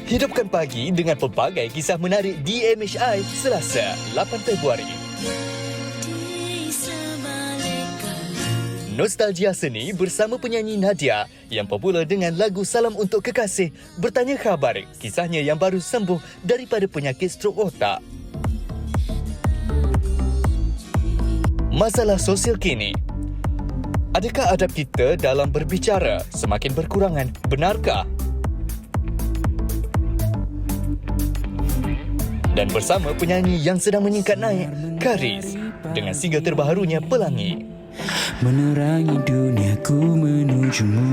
Hidupkan pagi dengan pelbagai kisah menarik di MHI Selasa 8 Februari. Nostalgia Seni bersama penyanyi Nadia yang popular dengan lagu Salam Untuk Kekasih bertanya khabar kisahnya yang baru sembuh daripada penyakit strok otak. Masalah sosial kini. Adakah adab kita dalam berbicara semakin berkurangan? Benarkah? Dan bersama penyanyi yang sedang meningkat naik, Karis, dengan single terbarunya Pelangi. Menerangi duniaku menujumu.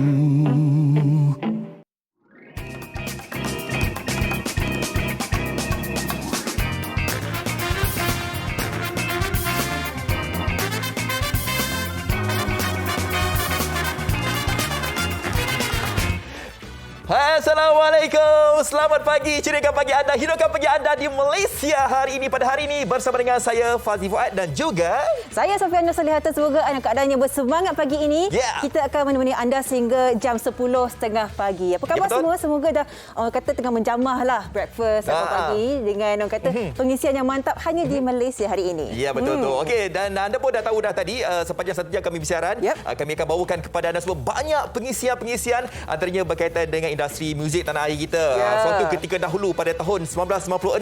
Assalamualaikum. Selamat pagi. Ceriakan pagi anda, hidupkan pagi anda di Malaysia hari ini. Pada hari ini bersama dengan saya Fazli Fuad dan juga saya Sofian Nursalihata. Semoga anda keadaannya bersemangat pagi ini. Kita akan menemani anda sehingga jam 10.30 pagi. Apa khabar semua? Semoga dah orang kata tengah menjamah lah breakfast pagi dengan orang kata pengisian yang mantap hanya di Malaysia hari ini. Ya, betul tu. Okey, dan anda pun dah tahu dah tadi sepanjang 1 jam kami bersiaran, kami akan bawakan kepada anda semua banyak pengisian-pengisian antaranya berkaitan dengan industri muzik tanah air kita. Suatu ketika dahulu pada tahun 1996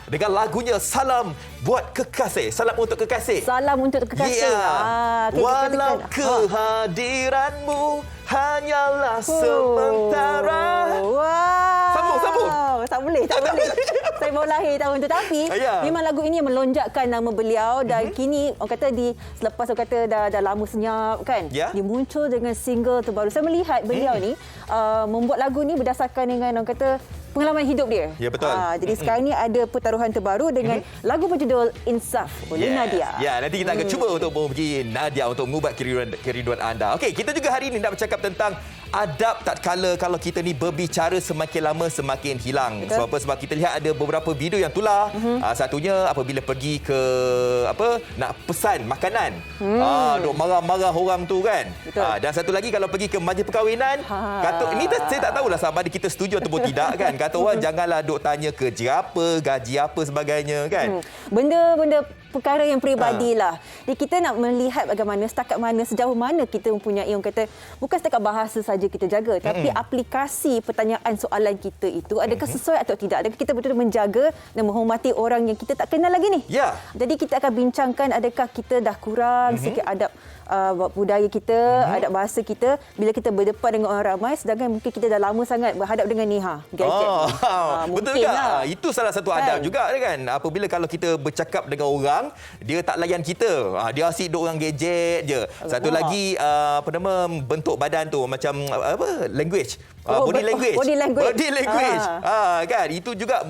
dengan lagunya Salam Buat Kekasih. Salam Untuk Kekasih. Salam Untuk Kekasih. Walau kehadiranmu hanyalah sementara. Sambung. Tak boleh. Saya baru lahir tahun tu, tapi memang lagu ini yang melonjakkan nama beliau dan kini orang kata selepas orang kata dah lama senyap kan, dia muncul dengan single terbaru. Saya melihat beliau ni membuat lagu ni berdasarkan dengan orang kata pengalaman hidup dia. Ya, betul. Jadi sekarang ni ada pertaruhan terbaru dengan lagu berjudul Insaf oleh Nadia. Ya, nanti kita akan cuba untuk memuji Nadia untuk mengubah kerinduan anda. Okey, kita juga hari ini nak bercakap tentang adab tak kala kalau kita ni berbicara semakin lama semakin hilang. Sebab apa? Sebab kita lihat ada beberapa video yang tular. Satunya apabila pergi ke nak pesan makanan. Duk marah-marah orang tu kan. Dan satu lagi kalau pergi ke majlis perkahwinan, kata ini saya tak tahulah sama ada kita setuju ataupun tidak kan. Kata orang janganlah duk tanya kerja apa, gaji apa sebagainya kan. Benda-benda perkara yang peribadi lah. Jadi kita nak melihat bagaimana, setakat mana, sejauh mana kita mempunyai orang kata bukan setakat bahasa saja kita jaga, tapi aplikasi pertanyaan soalan kita itu adakah sesuai atau tidak. Adakah kita betul-betul menjaga dan menghormati orang yang kita tak kenal lagi ni. Jadi kita akan bincangkan adakah kita dah kurang sikit adab budaya kita, adab bahasa kita bila kita berdepan dengan orang ramai, sedangkan mungkin kita dah lama sangat berhadap dengan ni gadget. Betul juga. Itu salah satu adab juga kan. Apabila kalau kita bercakap dengan orang, dia tak layan kita. Dia asyik duk orang gadget je. Satu lagi bentuk badan tu macam language. Body language. Kan itu juga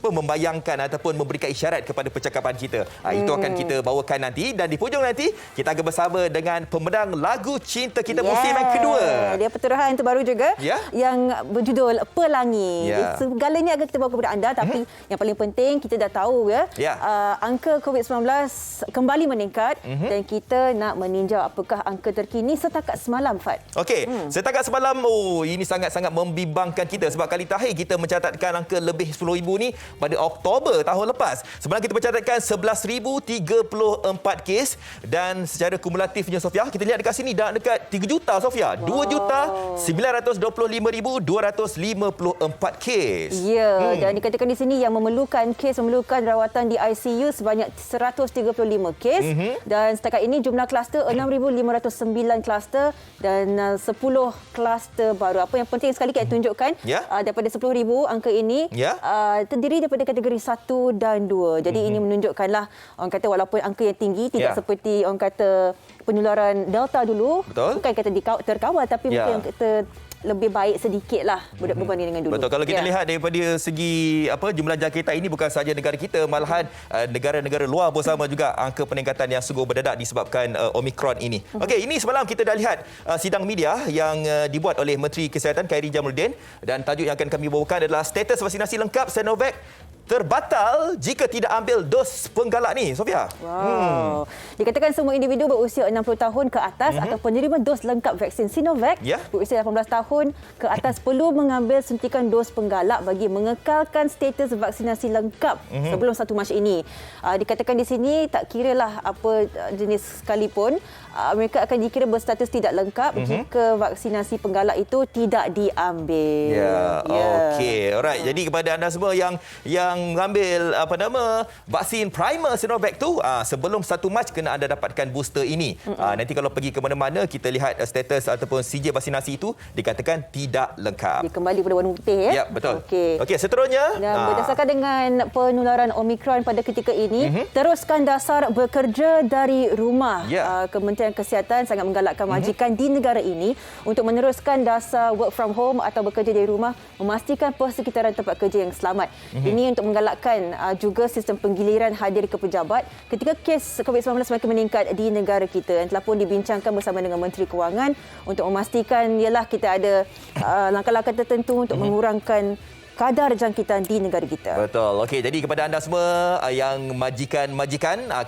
membayangkan ataupun memberikan isyarat kepada percakapan kita. Itu akan kita bawakan nanti, dan di hujung nanti kita akan bersama dengan pemedang lagu cinta kita musim yang kedua. Dia perturuhan terbaru juga yang berjudul Pelangi. Segalanya akan kita bawa kepada anda, tapi yang paling penting kita dah tahu angka COVID-19 kembali meningkat dan kita nak meninjau apakah angka terkini setakat semalam, Fat. Okey, setakat semalam ini sangat-sangat membimbangkan kita sebab kali terakhir kita mencatatkan angka lebih 10,000 ni pada Oktober tahun lepas. Sebenarnya kita mencatatkan 11,034 kes dan secara kumulatifnya Sofia, kita lihat dekat sini dah dekat 3 juta Sofia. 2,922,254 kes. Dan dikatakan di sini yang memerlukan rawatan di ICU sebanyak 135 kes dan setakat ini jumlah kluster 6,509 kluster dan 10 kluster baru. Apa yang penting sekali kita tunjukkan daripada 10,000 angka ini terdiri daripada kategori 1 dan 2. Jadi ini menunjukkanlah orang kata walaupun angka yang tinggi tidak seperti orang kata penularan Delta dulu, bukan kata terkawal tapi mungkin kita lebih baik sedikitlah berbanding dengan dulu. Betul. Kalau kita lihat daripada segi jumlah jangkitan ini bukan sahaja negara kita, malahan negara-negara luar pun sama juga angka peningkatan yang sungguh berdedak disebabkan Omicron ini. Okey, ini semalam kita dah lihat sidang media yang dibuat oleh Menteri Kesihatan Khairy Jamaluddin, dan tajuk yang akan kami bawakan adalah status vaksinasi lengkap Sinovac terbatal jika tidak ambil dos penggalak ni, Sofia. Wow. Dikatakan semua individu berusia 60 tahun ke atas atau penerima dos lengkap vaksin Sinovac berusia 18 tahun ke atas perlu mengambil suntikan dos penggalak bagi mengekalkan status vaksinasi lengkap sebelum 1 Mac ini. Dikatakan di sini tak kiralah apa jenis sekalipun, mereka akan dikira berstatus tidak lengkap jika vaksinasi penggalak itu tidak diambil. Okey. Alright. Jadi kepada anda semua yang mengambil vaksin primer Sinovac tu, sebelum 1 Mac kena anda dapatkan booster ini. Nanti kalau pergi ke mana-mana kita lihat status ataupun sijil vaksinasi itu dikatakan tidak lengkap. Dia kembali pada warna putih ya. Ya, betul. Okey, seterusnya. Berdasarkan dengan penularan Omicron pada ketika ini, teruskan dasar bekerja dari rumah. Kementerian Kesihatan sangat menggalakkan majikan di negara ini untuk meneruskan dasar work from home atau bekerja dari rumah, memastikan persekitaran tempat kerja yang selamat. Ini untuk menggalakkan juga sistem penggiliran hadir ke pejabat ketika kes COVID-19 semakin meningkat di negara kita. Yang telah pun dibincangkan bersama dengan Menteri Kewangan untuk memastikan ialah kita ada langkah-langkah tertentu untuk mengurangkan kadar jangkitan di negara kita. Betul. Okey, jadi kepada anda semua yang majikan,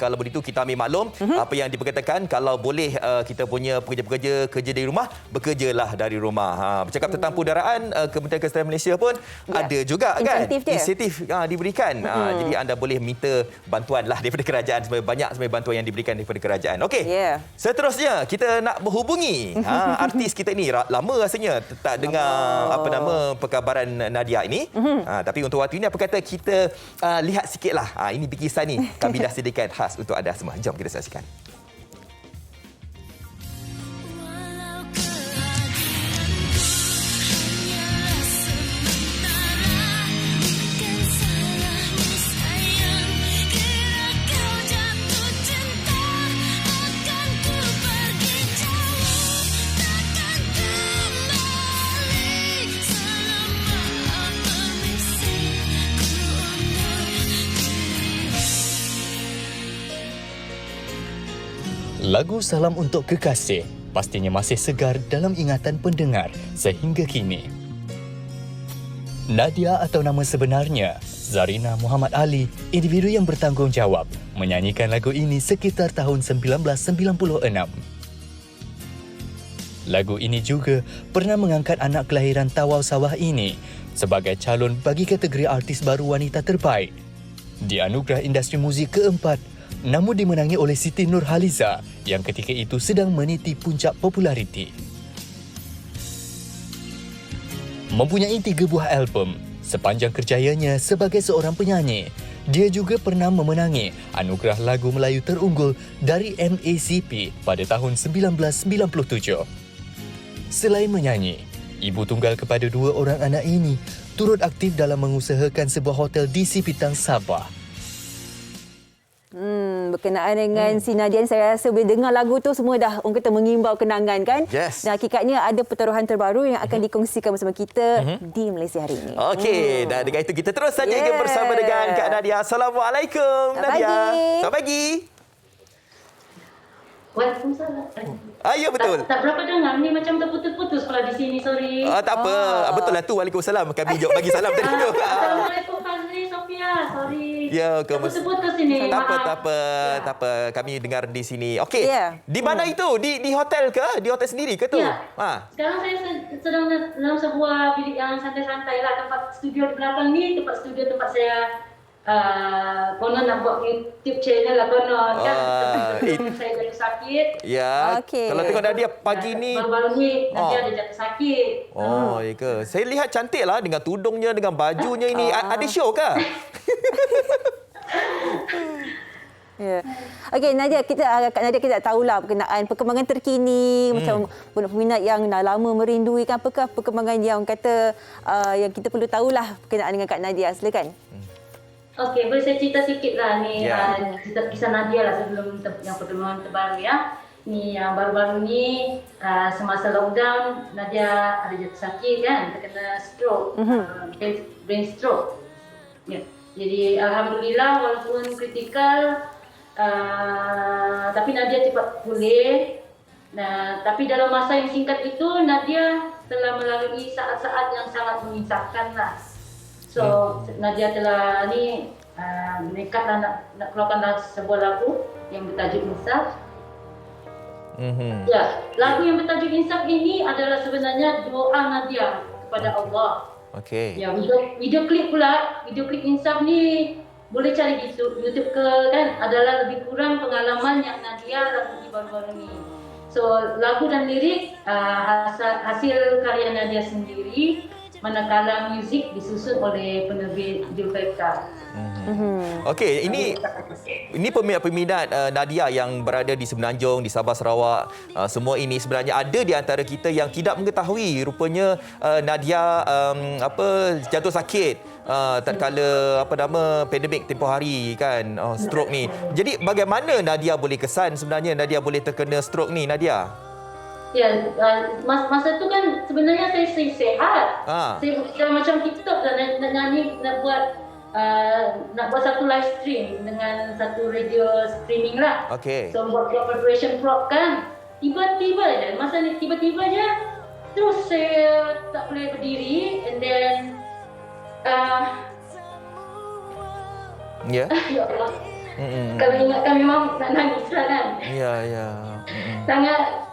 kalau begitu kita ambil maklum apa yang diperkatakan, kalau boleh kita punya pekerja-pekerja kerja dari rumah, bekerjalah dari rumah. Bercakap tentang pendaraan, Kementerian Kesihatan Malaysia pun ada juga insentif diberikan. Jadi anda boleh minta bantuan lah daripada kerajaan, banyak bantuan yang diberikan daripada kerajaan. Okey. Seterusnya kita nak berhubungi artis kita ni. Lama rasanya tak dengar perkabaran Nadia ini. Tapi untuk waktu ini apa kata kita lihat sikitlah. Ini bikisan ni kami dah sediakan khas untuk anda semua. Jom kita saksikan. Lagu Salam Untuk Kekasih pastinya masih segar dalam ingatan pendengar sehingga kini. Nadia atau nama sebenarnya Zarina Muhammad Ali, individu yang bertanggungjawab, menyanyikan lagu ini sekitar tahun 1996. Lagu ini juga pernah mengangkat anak kelahiran Tawau Sawah ini sebagai calon bagi kategori artis baru wanita terbaik di Anugerah Industri Muzik keempat, namun dimenangi oleh Siti Nurhaliza yang ketika itu sedang meniti puncak populariti. Mempunyai 3 buah album sepanjang kerjayanya sebagai seorang penyanyi, dia juga pernah memenangi Anugerah Lagu Melayu Terunggul dari MACP pada tahun 1997. Selain menyanyi, ibu tunggal kepada 2 orang anak ini turut aktif dalam mengusahakan sebuah hotel di Sipitang, Sabah. Berkenaan dengan si Nadia, saya rasa bila dengar lagu tu semua dah orang kata mengimbau kenangan kan. Dan hakikatnya ada pertaruhan terbaru yang akan dikongsikan bersama kita di Malaysia hari ini. Okey, dan dengan itu kita terus saja bersama dengan Kak Nadia. Assalamualaikum Nadia. Selamat pagi. Waalaikumsalam. Ya betul. Tak berapa dengar ni, macam terputus-putus pula di sini, sorry. Tak apa. Betul lah tu. Waalaikumsalam. Kami jawab bagi salam tadi tu. Assalamualaikum Fazli, Sofia. Sorry. Ya, terputus ini. Tak apa. Kami dengar di sini. Okey. Di mana itu? Di hotel ke? Di hotel sendiri ke tu? Ya. Sekarang saya sedang dalam sebuah bilik yang santai-santai lah. Tempat studio di belakang ni, tempat saya konon nak buat YouTube channel lah konon kan. Saya jatuh sakit. Ya. Kalau tengok Nadia pagi ni. Baru-baru ni Nadia ada jatuh sakit. Ya ke? Saya lihat cantik lah dengan tudungnya, dengan bajunya ini. Ada show ke? Okey, Nadia, Kak Nadia kita tahulah berkenaan perkembangan terkini, macam peminat yang dah lama merindui kan, apakah perkembangan yang kata yang kita perlu tahulah berkenaan dengan Kak Nadia. Silakan. Okey, boleh saya cerita sikit lah ni cerita kisah Nadia lah sebelum yang perkembangan terbaru ya. Ni yang baru-baru ni semasa lockdown Nadia ada jatuh sakit kan, terkena stroke, brain stroke. Jadi alhamdulillah walaupun kritikal tapi Nadia cepat pulih. Tapi dalam masa yang singkat itu Nadia telah melalui saat-saat yang sangat mengisahkan lah. So Nadia telah nekatlah nak keluarkan sebuah lagu yang bertajuk Insaf. Ya, lagu yang bertajuk Insaf ini adalah sebenarnya doa Nadia kepada Allah. Okey. Ya, video klip Insaf ni boleh cari di YouTube ke kan, adalah lebih kurang pengalaman yang Nadia lagu di baru-baru ni. So lagu dan lirik hasil karya Nadia sendiri, manakala muzik disusun oleh penerbit Julfaika. Okey, ini peminat Nadia yang berada di Semenanjung, di Sabah, Sarawak, semua ini sebenarnya ada di antara kita yang tidak mengetahui rupanya Nadia jatuh sakit tatkala pandemik tempoh hari kan, stroke ni. Jadi bagaimana Nadia boleh kesan sebenarnya Nadia boleh terkena stroke ni, Nadia? Ya, masa tu kan sebenarnya saya sihat. Saya macam TikTok dan nak nyanyi, nak buat satu live stream dengan satu radio streaming lah. Okey. So buat preparation prop kan. Tiba-tiba je, masa ni tiba-tiba je terus saya tak boleh berdiri, and then Ya. ya Allah. Kalau ingatkan memang nak nangis lah kan. Ya. Sangat.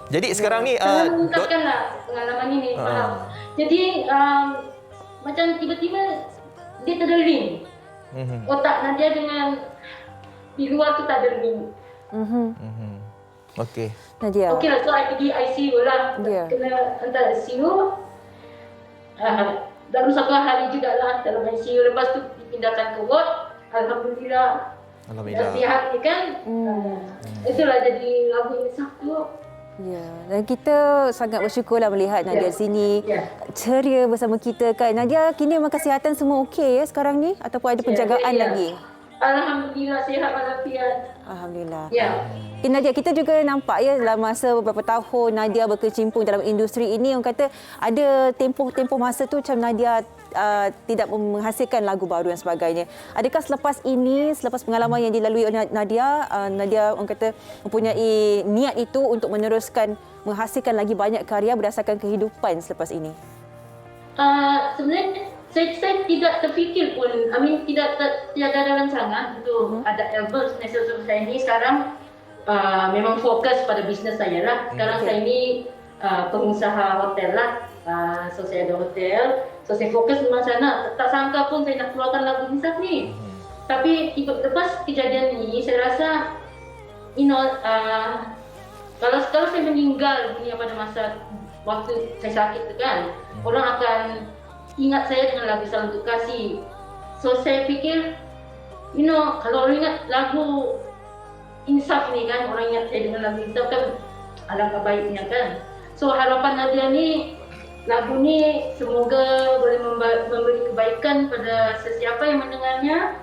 Jadi sekarang ni sangat mengungkapkanlah pengalaman ini, faham. Jadi macam tiba-tiba dia terdering. Otak Nadia dengan di luar tu tak dering. Okey. Nadia. Okey lah, so I pergi ICU lah. Kena hantar ICU. Dalam satu hari jugalah dalam ICU. Lepas tu dipindahkan ke ward. Alhamdulillah. Sihat ni kan. Itulah jadi lagu Insaf tu. Ya, dan kita sangat bersyukurlah melihat Nadia di sini ceria bersama kita kan. Nadia, kini memang kesihatan semua okey ya sekarang ni ataupun ada penjagaan lagi? Alhamdulillah, sihat walafiat. Alhamdulillah. Ya. Okay, Nadia, kita juga nampak ya dalam masa beberapa tahun Nadia berkecimpung dalam industri ini, orang kata ada tempoh masa tu macam Nadia tidak menghasilkan lagu baru dan sebagainya. Adakah selepas pengalaman yang dilalui oleh Nadia, Nadia orang kata mempunyai niat itu untuk meneruskan menghasilkan lagi banyak karya berdasarkan kehidupan selepas ini? Sebenarnya saya tidak terfikir pun, tidak ada rancangan untuk ada album. Sebenarnya saya ni sekarang memang fokus pada bisnes saya lah. Sekarang saya ni pengusaha hotel lah. So saya ada hotel. So saya fokus memang sana. Tak sangka pun saya nak keluarkan lagu Insaf ni. Tapi lepas kejadian ni, saya rasa kalau saya meninggal dunia pada masa waktu saya sakit tu kan, orang akan ingat saya dengan lagu Salam Untuk Kasih. So saya fikir, kalau orang ingat lagu Insaf ni kan, orang ingat saya dengan lagu Insaf kan, alangkah baiknya kan. So harapan Nadia ni, lagu ni semoga boleh memberi kebaikan pada sesiapa yang mendengarnya.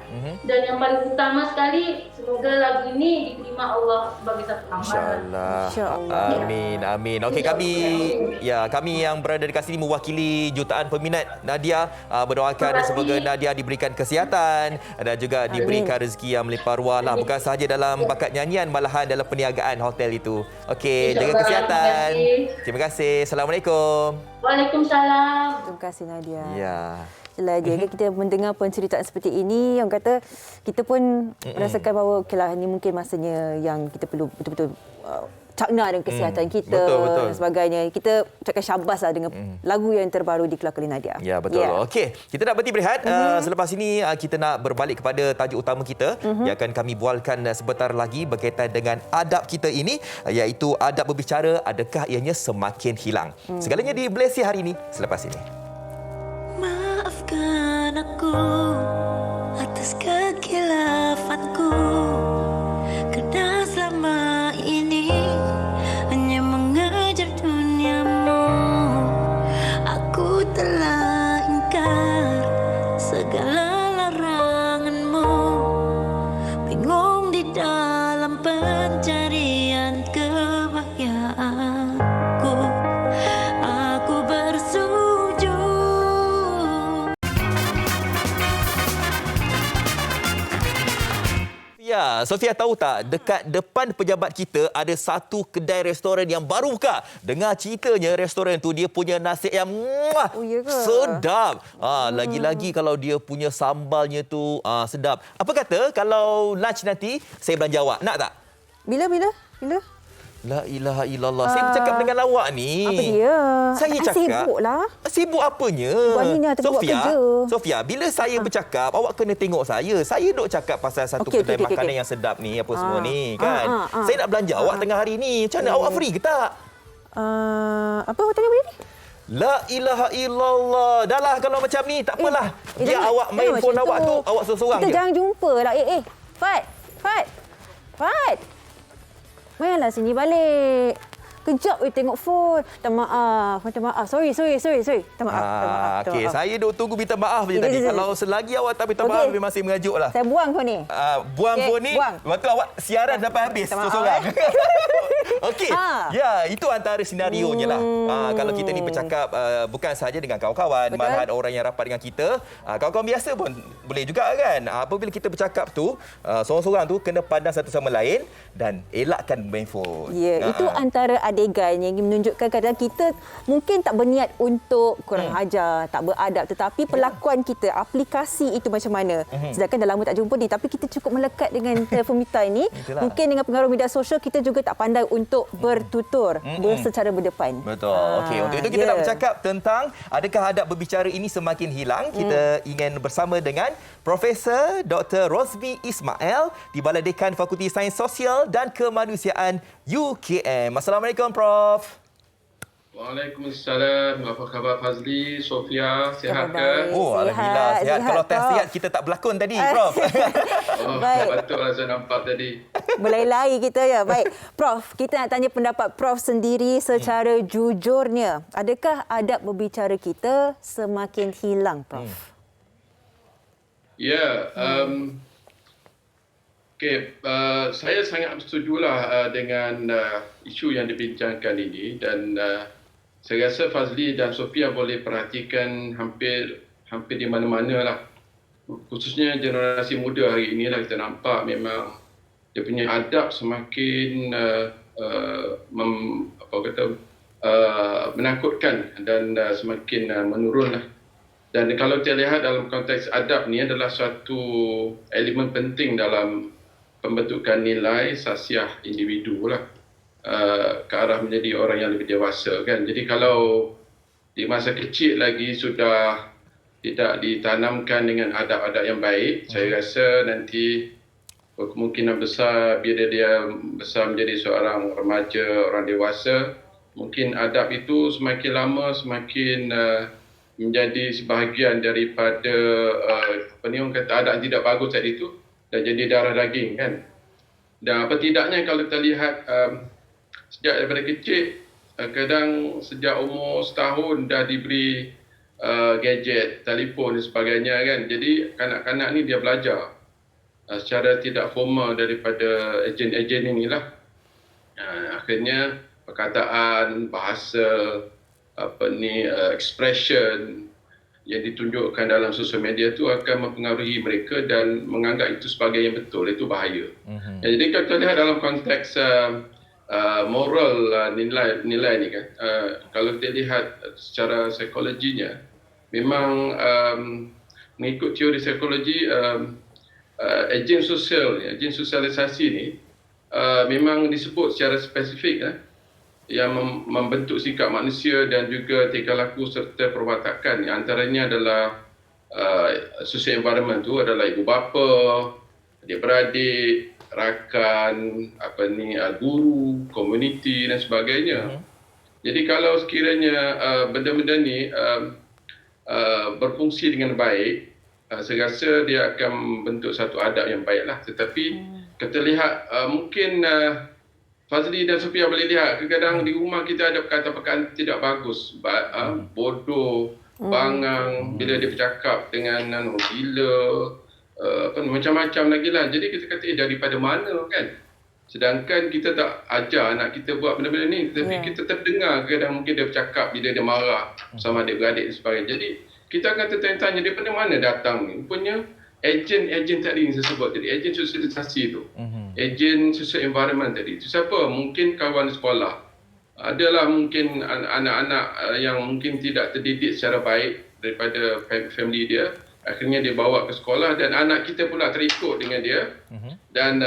Dan yang paling utama sekali, semoga lagu ini diterima Allah sebagai satu amalan. InsyaAllah. Amin. Okey, kami yang berada di sini mewakili jutaan peminat Nadia berdoakan semoga Nadia diberikan kesihatan dan juga diberikan rezeki yang melimpah ruah lah. Bukan sahaja dalam bakat nyanyian, malahan dalam perniagaan hotel itu. Okey, jaga kesihatan. Terima kasih. Assalamualaikum. Waalaikumsalam. Terima kasih Nadia. Ya. Itulah dia, kita mendengar penceritaan seperti ini, yang kata kita pun merasakan bahawa okeylah, ini mungkin masanya yang kita perlu betul-betul cakna dengan kesihatan kita betul. dan sebagainya. Kita ucapkan syabaslah dengan lagu yang terbaru dikeluarkan oleh Nadia. Ya, betul. Okey, kita nak berhenti berehat. Selepas ini kita nak berbalik kepada tajuk utama kita yang akan kami bualkan sebentar lagi berkaitan dengan adab kita ini, iaitu adab berbicara, adakah ianya semakin hilang. Segalanya di Malaysia hari ini selepas ini. Maafkan aku atas kekilafanku, kerana selama ini hanya mengejar duniamu. Aku telah ingkar segala laranganmu, bingung di dalam pencarian kebahagiaanku. Aku bersujud. Ya, Sofia tahu tak, dekat depan pejabat kita ada satu kedai restoran yang baru buka. Dengar ceritanya restoran tu dia punya nasi yang Oh, ya ke? sedap. Lagi-lagi kalau dia punya sambalnya tu sedap. Apa kata kalau lunch nanti saya belanja awak? Nak tak? Bila? La ilaha illallah. Saya bercakap dengan awak ni. Apa dia? Saya cakap. Sibuk lah. Sibuk apanya? Buat ni nak buat kerja. Sofia, bila saya bercakap, awak kena tengok saya. Saya duk cakap pasal satu kedai makanan yang sedap ni, apa semua ni, kan? Saya nak belanja awak tengah hari ni. Macam mana? Awak free ke tak? Apa tanya ni? La ilaha illallah. Dah lah kalau macam ni, tak apalah. Biar awak main phone awak tu, awak seorang-seorang je. Kita je. jangan jumpa lah. Fat. Mainlah sini balik. Kejap tengok phone. Minta maaf. Sorry. Minta maaf. Okey, saya duk tunggu minta maaf je tadi. Kalau selagi awak tak minta maaf, memang saya mengajuk lah. Saya buang phone ni. Buang phone ni, lepas tu awak siaran sampai habis seorang-seorang. Okey. Ya, itu antara senarionya lah. Kalau kita ni bercakap bukan sahaja dengan kawan-kawan, malahan orang yang rapat dengan kita, kawan-kawan biasa pun boleh juga kan. Apabila kita bercakap tu, seorang-seorang tu kena pandang satu sama lain dan elakkan main phone. Ya, itu antara adegan yang menunjukkan kadang kita mungkin tak berniat untuk kurang ajar, tak beradab, tetapi perlakuan kita, aplikasi itu macam mana. Sedangkan dah lama tak jumpa ni, tapi kita cukup melekat dengan telefon kita ini. Mungkin dengan pengaruh media sosial kita juga tak pandai untuk bertutur secara berdepan. Betul. Okey, untuk itu kita nak bercakap tentang adakah adab berbicara ini semakin hilang. Kita ingin bersama dengan Profesor Dr. Rosmi Ismail di Balai Dekan Fakulti Sains Sosial dan Kemanusiaan UKM. Assalamualaikum, Prof. Waalaikumsalam. Apa khabar Fazli, Sofia? Sihat ke? Oh, alhamdulillah sihat. Kalau tak sihat kita tak berlakon tadi, Prof. Baik. Patutlah saya nampak tadi. Berlari-lari kita ya. Baik. Prof, kita nak tanya pendapat Prof sendiri secara jujurnya. Adakah adab berbicara kita semakin hilang, Prof? Ya, saya sangat bersetujulah dengan isu yang dibincangkan ini dan saya rasa Fazli dan Sofia boleh perhatikan hampir di mana-mana lah. Khususnya generasi muda hari ini lah kita nampak memang dia punya adab semakin menakutkan dan semakin menurun lah. Dan kalau kita lihat dalam konteks adab ni adalah suatu elemen penting dalam pembentukan nilai sasiah individu lah ke arah menjadi orang yang lebih dewasa kan. Jadi kalau di masa kecil lagi sudah tidak ditanamkan dengan adab-adab yang baik, saya rasa nanti kemungkinan besar bila dia besar menjadi seorang remaja, orang dewasa, mungkin adab itu semakin lama semakin menjadi sebahagian daripada orang kata adab tidak bagus tadi itu dan jadi darah daging kan. Dan apa tidaknya kalau kita lihat sejak daripada kecil kadang sejak umur setahun dah diberi gadget, telefon dan sebagainya kan. Jadi kanak-kanak ni dia belajar secara tidak formal daripada ejen-ejen inilah. Akhirnya perkataan, bahasa, expression yang ditunjukkan dalam sosial media itu akan mempengaruhi mereka dan menganggap itu sebagai yang betul. Itu bahaya. Jadi kalau kita lihat dalam konteks moral nilai ni kan, kalau kita lihat secara psikologinya, memang mengikut teori psikologi, ejen sosialisasi ni memang disebut secara spesifik yang membentuk sikap manusia dan juga tingkah laku serta perwatakan. Antaranya adalah social environment tu adalah ibu bapa, adik-beradik, rakan, guru, komuniti dan sebagainya. Jadi kalau sekiranya benda-benda ni berfungsi dengan baik, saya rasa dia akan membentuk satu adab yang baiklah. Tetapi kita lihat mungkin Fazli dan Sofia boleh lihat kadang-kadang di rumah kita ada perkataan-perkataan tidak bagus, bodoh, bangang, bila dia bercakap dengan gila, macam-macam lagi lah. Jadi kita kata daripada mana kan? Sedangkan kita tak ajar anak kita buat benda-benda ni, tapi kita terdengar kadang mungkin dia bercakap bila dia marah sama adik-beradik dan sebagainya. Jadi kita akan tertanya-tanya daripada mana datang ni. Rupanya ejen tadi yang saya sebut tadi, ejen sosialisasi tu, ejen social environment tadi. Itu siapa? Mungkin kawan sekolah. Adalah mungkin anak-anak yang mungkin tidak terdidik secara baik daripada family dia. Akhirnya dia bawa ke sekolah dan anak kita pula terikut dengan dia dan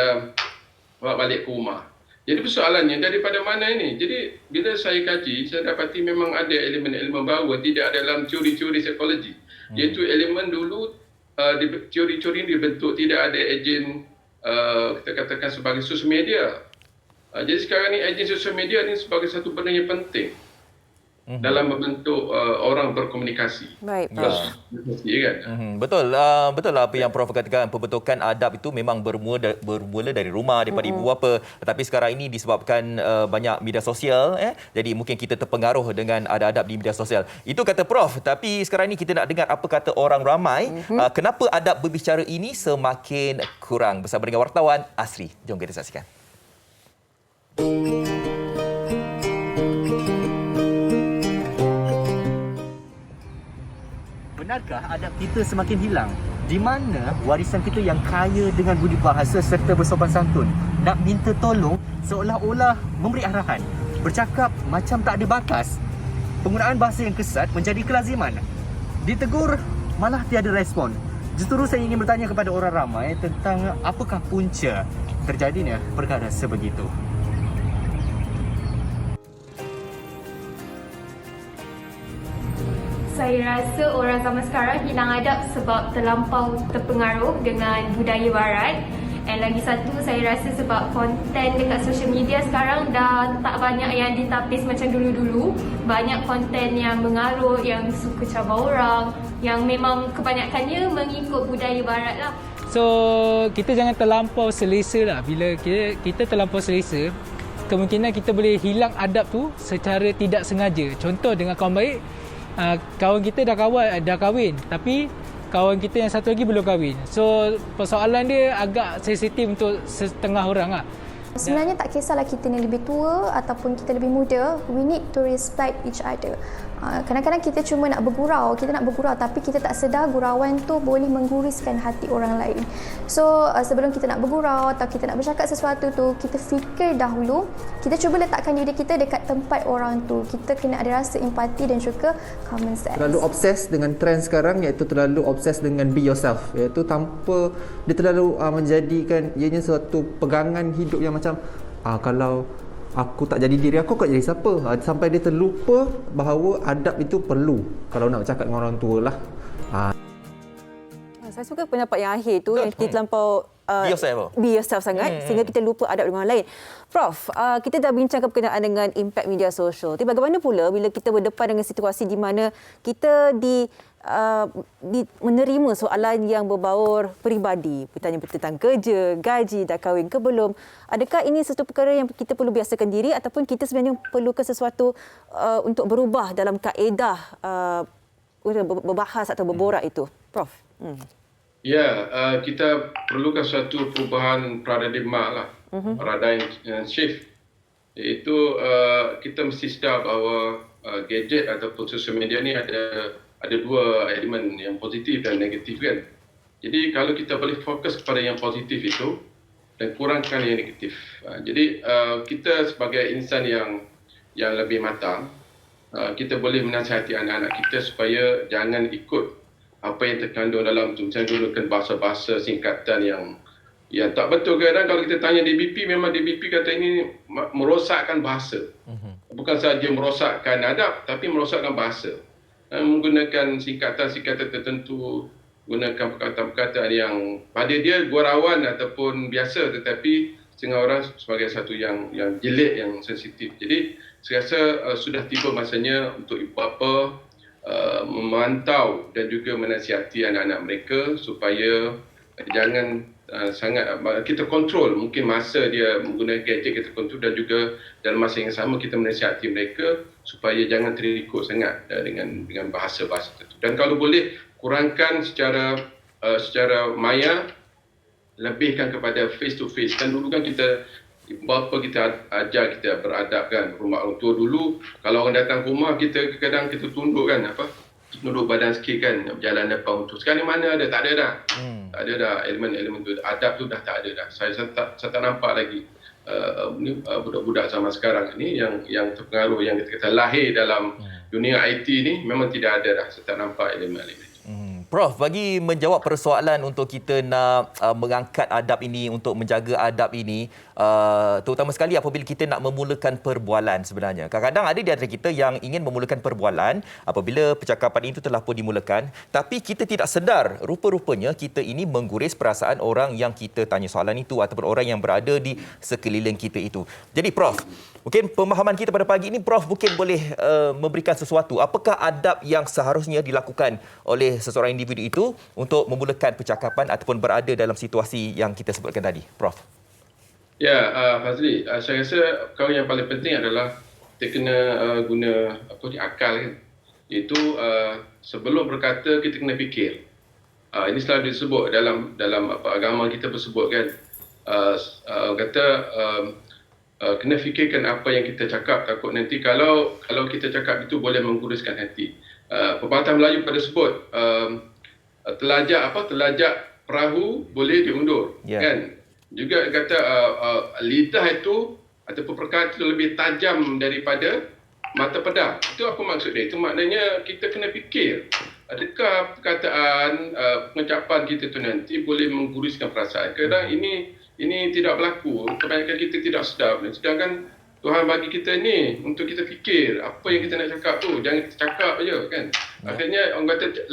bawa balik ke rumah. Jadi persoalannya daripada mana ini? Jadi bila saya kaji, saya dapati memang ada elemen-elemen baru yang tidak ada dalam teori-teori psikologi. Iaitu elemen dulu teori-teori ini dibentuk tidak ada ejen kita katakan sebagai sosial media. Jadi sekarang ni ejen sosial media ni sebagai satu benda yang penting dalam membentuk orang berkomunikasi. Baik. Betul lah apa yang Prof katakan, pembentukan adab itu memang bermula dari rumah, daripada ibu bapa. Tetapi sekarang ini disebabkan banyak media sosial, jadi mungkin kita terpengaruh dengan adab di media sosial. Itu kata Prof. Tapi sekarang ini kita nak dengar apa kata orang ramai. Kenapa adab berbicara ini semakin kurang? Bersama dengan wartawan Asri. Jom kita saksikan. Benarkah adab kita semakin hilang? Di mana warisan kita yang kaya dengan budi bahasa serta bersopan santun nak minta tolong seolah-olah memberi arahan, bercakap macam tak ada batas. Penggunaan bahasa yang kesat menjadi kelaziman. Ditegur malah tiada respon. Justru saya ingin bertanya kepada orang ramai tentang apakah punca terjadinya perkara sebegitu. Saya rasa orang zaman sekarang hilang adab sebab terlampau terpengaruh dengan budaya barat. Dan lagi satu, saya rasa sebab konten dekat social media sekarang dah tak banyak yang ditapis macam dulu-dulu. Banyak konten yang mengarut, yang suka cabar orang, yang memang kebanyakannya mengikut budaya barat lah. So, kita jangan terlampau selesa lah. Bila kita terlampau selesa, kemungkinan kita boleh hilang adab tu secara tidak sengaja. Contoh dengan kawan baik, kawan kita dah kahwin tapi kawan kita yang satu lagi belum kahwin. So persoalan dia agak sensitif untuk setengah orang lah. Sebenarnya tak kisahlah kita ni lebih tua ataupun kita lebih muda, we need to respect each other. Kadang-kadang kita cuma nak bergurau, tapi kita tak sedar gurauan tu boleh mengguriskan hati orang lain. So sebelum kita nak bergurau atau kita nak bercakap sesuatu tu, kita fikir dahulu, kita cuba letakkan diri kita dekat tempat orang tu. Kita kena ada rasa empati dan juga common sense. Terlalu obses dengan trend sekarang, iaitu terlalu obses dengan be yourself, iaitu tanpa dia terlalu menjadikan ianya suatu pegangan hidup yang macam kalau aku tak jadi diri aku jadi siapa? Sampai dia terlupa bahawa adab itu perlu kalau nak bercakap dengan orang tua lah. Saya suka pendapat yang akhir tu, yang kita terlampau be yourself sangat sehingga kita lupa adab dengan orang lain. Prof, kita dah bincangkan berkenaan dengan impak media sosial. Tapi bagaimana pula bila kita berdepan dengan situasi di mana kita menerima soalan yang berbaur peribadi, bertanya tentang kerja, gaji, dah kahwin ke belum. Adakah ini satu perkara yang kita perlu biasakan diri ataupun kita sebenarnya perlukan sesuatu untuk berubah dalam kaedah berbahas atau berborak itu, Prof? Ya, kita perlukan suatu perubahan paradigma lah, paradigm shift. Iaitu kita mesti sedar bahawa gadget ataupun social media ni ada dua elemen, yang positif dan negatif kan. Jadi kalau kita boleh fokus kepada yang positif itu dan kurangkan yang negatif. Jadi kita sebagai insan yang lebih matang, kita boleh menasihati anak-anak kita supaya jangan ikut apa yang terkandung dalam tu. Misalnya gunakan bahasa-bahasa singkatan yang tak betul. Kadang kalau kita tanya DBP, memang DBP kata ini merosakkan bahasa. Bukan sahaja merosakkan adab, tapi merosakkan bahasa. Menggunakan singkatan-singkatan tertentu, gunakan perkataan-perkataan yang pada dia gurauan ataupun biasa, tetapi setengah orang sebagai satu yang jelek, yang sensitif. Jadi saya rasa sudah tiba masanya untuk ibu bapa memantau dan juga menasihati anak-anak mereka supaya jangan sangat kita kontrol. Mungkin masa dia menggunakan gadget kita kontrol, dan juga dalam masa yang sama kita menasihati mereka supaya jangan terikut sangat dengan bahasa-bahasa tertentu. Dan kalau boleh kurangkan secara maya, lebihkan kepada face to face. Kan dulu kan kita ibu bapa kita ajar kita beradab kan, rumah orang tua dulu. Kalau orang datang ke rumah kita, kadang kita tunduk kan, tunduk badan sikit kan, jalan depan untuk. Sekarang ni mana ada, tak ada dah. Tak ada dah elemen-elemen tu. Adab tu dah tak ada dah. Saya tak nampak lagi budak-budak zaman sekarang ni yang terpengaruh, yang kita lahir dalam dunia IT ni, memang tidak ada dah. Saya tak nampak elemen-elemen. Prof, bagi menjawab persoalan untuk kita nak mengangkat adab ini, untuk menjaga adab ini, terutama sekali apabila kita nak memulakan perbualan sebenarnya. Kadang-kadang ada di antara kita yang ingin memulakan perbualan apabila percakapan itu telah pun dimulakan, tapi kita tidak sedar rupa-rupanya kita ini mengguris perasaan orang yang kita tanya soalan itu ataupun orang yang berada di sekeliling kita itu. Jadi Prof, mungkin pemahaman kita pada pagi ini, Prof mungkin boleh memberikan sesuatu. Apakah adab yang seharusnya dilakukan oleh seseorang individu itu untuk memulakan percakapan ataupun berada dalam situasi yang kita sebutkan tadi, Prof? Ya, Fazli, saya rasa perkara yang paling penting adalah kita kena guna akal kan. Iaitu sebelum berkata kita kena fikir. Ini selalu disebut dalam agama kita bersebut kan. Kata kena fikirkan apa yang kita cakap, takut nanti kalau kita cakap itu boleh mengguruskan hati. Pepatah Melayu pada sebut telajak perahu boleh diundur, kan? Juga kata lidah itu ataupun perkataan itu lebih tajam daripada mata pedang. Itu apa maksud dia? Itu maknanya kita kena fikir, adakah perkataan pengucapan kita tu nanti boleh mengguruskan perasaan. Kadang ini tidak berlaku. Kebanyakan kita tidak sedar. Sedangkan Tuhan bagi kita ni untuk kita fikir apa yang kita nak cakap tu. Jangan kita cakap je kan. Akhirnya orang kata